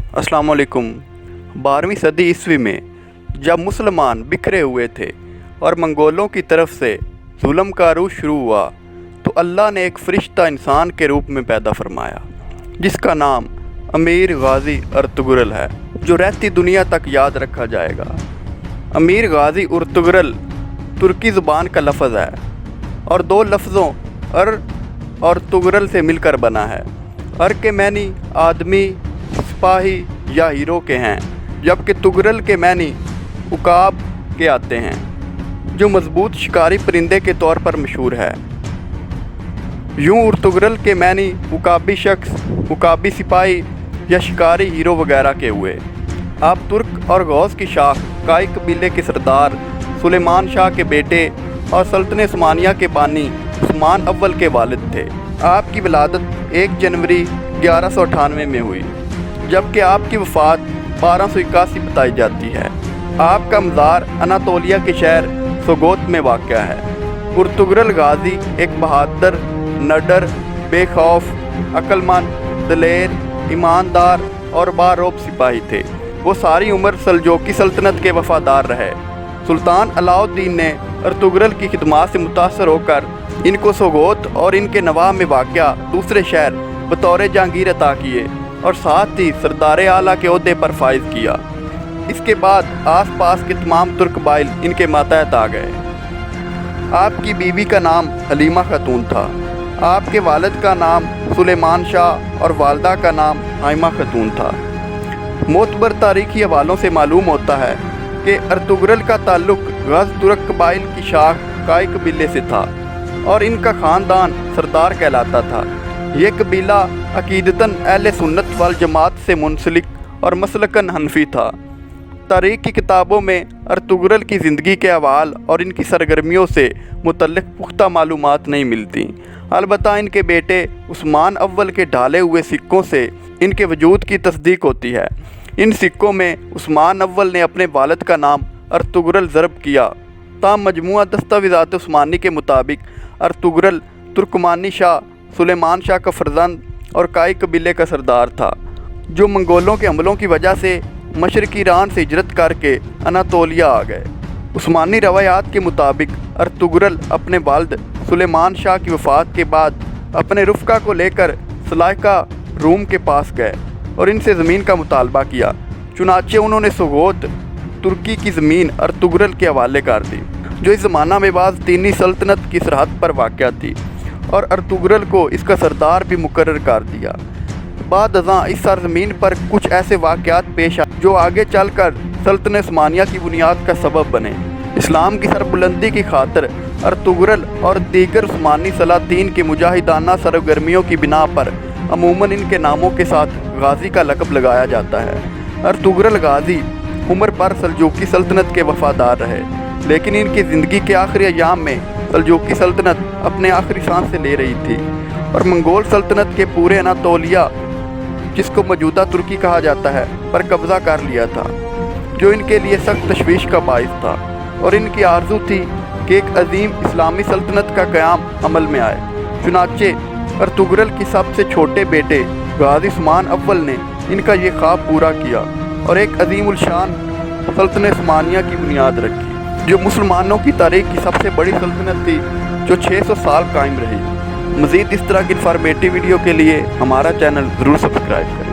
अस्सलाम वालेकुम। 12वीं सदी ईस्वी में जब मुसलमान बिखरे हुए थे और मंगोलों की तरफ से जुल्म का अरूज शुरू हुआ तो अल्लाह ने एक फ़रिश्ता इंसान के रूप में पैदा फरमाया जिसका नाम अमीर गाज़ी अर्तुगरुल है, जो रहती दुनिया तक याद रखा जाएगा। अमीर गाज़ी अर्तुगरुल तुर्की ज़ुबान का लफ्ज़ है और दो लफ्ज़ों अर और तुगरुल से मिलकर बना है। अर के मैनी आदमी, सिपाही या हीरो के हैं, जबकि तुगरुल के मैनी उकाब के आते हैं, जो मजबूत शिकारी परिंदे के तौर पर मशहूर है। यूँ अर्तुगरुल के मैनी उकाबी शख्स, उकाबी सिपाही या शिकारी हीरो वगैरह के हुए। आप तुर्क और गौस की शाख काई कबीले के सरदार सुलेमान शाह के बेटे और सल्तनत उस्मानिया के बानी उस्मान अव्वल के वालिद थे। आपकी विलादत 1 जनवरी 1198 में हुई, जबकि आपकी वफ़ात 1281 बताई जाती है। आपका मज़ार अनातोलिया के शहर सोगोत में वाक़या है। अर्तुगरुल गाज़ी एक बहादुर, निडर, बेखौफ, अक्लमंद, दलेर, ईमानदार और बारौब सिपाही थे। वो सारी उम्र सल्जोकी सल्तनत के वफ़ादार रहे। सुल्तान अलाउद्दीन ने अर्तुगरुल की खिदमत से मुतासर होकर इनको सोगोत और इनके नवाब में वाक़या दूसरे शहर बतौर जहांगीर अता किए और साथ ही सरदार आला के ओहदे पर फाइज किया। इसके बाद आस पास के तमाम तुर्क बाइल इनके मातहत आ गए। आपकी बीवी का नाम हलीमा खातून था। आपके वालिद का नाम सुलेमान शाह और वालदा का नाम हाइमा खातून था। मोतबर तारीखी हवालों से मालूम होता है कि अर्तुगरुल का ताल्लुक़ गज़ तुर्क कबाइल की शाख काई कबीले से था और इनका ख़ानदान सरदार कहलाता था। ये कबीला अकीदतन अहले सुन्नत वल जमात से मुंसलिक और मसलकन हनफी था। तारीख़ की किताबों में अर्तुगरुल की ज़िंदगी के अहवाल और इनकी सरगर्मियों से मुतल्लिक़ पुख्ता मालूमात नहीं मिलती। अलबत्ता इनके बेटे उस्मान अव्वल के ढाले हुए सिक्कों से इनके वजूद की तस्दीक होती है। इन सिक्कों में उस्मान अव्वल ने अपने वालिद का नाम अर्तुगरुल ज़रब किया। ताम मजमूआ दस्तावेज़ात उस्मानी के मुताबिक अर्तुगरुल तुर्कमानी शाह सुलेमान शाह का फर्जंद और काई कबीले का सरदार था, जो मंगोलों के हमलों की वजह से मशरक़ी ईरान से हिजरत करके अनातोलिया आ गए। उस्मानी रवायात के मुताबिक अर्तुगरुल अपने वालिद सुलेमान शाह की वफ़ात के बाद अपने रुफ़का को लेकर सलाइका रूम के पास गए और इनसे ज़मीन का मुतालबा किया। चुनाचे उन्होंने सोगोत तुर्की की ज़मीन अर्तुगरुल के हवाले कर दी, जो इस ज़माना में बाज़तीनी सल्तनत की सरहद पर वाक़या थी, और अर्तुगरुल को इसका सरदार भी मुकर्रर कर दिया। बाद अज़ां इस सरज़मीन पर कुछ ऐसे वाक़यात पेश आए जो आगे चलकर सल्तनत उस्मानिया की बुनियाद का सबब बने। इस्लाम की सरबुलंदी की खातिर अर्तुगरुल और दीगर उस्मानी सलातीन की मुजाहिदाना सरगर्मियों की बिना पर अमूमन इनके नामों के साथ गाज़ी का लक़ब लगाया जाता है। अर्तुगरुल गाज़ी उम्र पर सल्जूकी सल्तनत के वफ़ादार रहे, लेकिन इनकी ज़िंदगी के आखिरी अयाम में सल्जूकी सल्तनत अपने आखिरी सांस से ले रही थी और मंगोल सल्तनत के पूरे अनातोलिया, जिसको मौजूदा तुर्की कहा जाता है, पर कब्ज़ा कर लिया था, जो इनके लिए सख्त तशवीश का बाइस था। और इनकी आरज़ू थी कि एक अजीम इस्लामी सल्तनत का क़याम अमल में आए। चुनाचे अर्तुगरुल की सबसे छोटे बेटे गाज़ी उस्मान अव्वल ने इनका ये ख्वाब पूरा किया और एक अजीम उल शान सल्तनत उस्मानिया की बुनियाद रखी, जो मुसलमानों की तारीख़ की सबसे बड़ी सल्तनत थी, जो 600 साल कायम रही। मज़ीद इस तरह की इन्फॉर्मेटिव वीडियो के लिए हमारा चैनल ज़रूर सब्सक्राइब करें।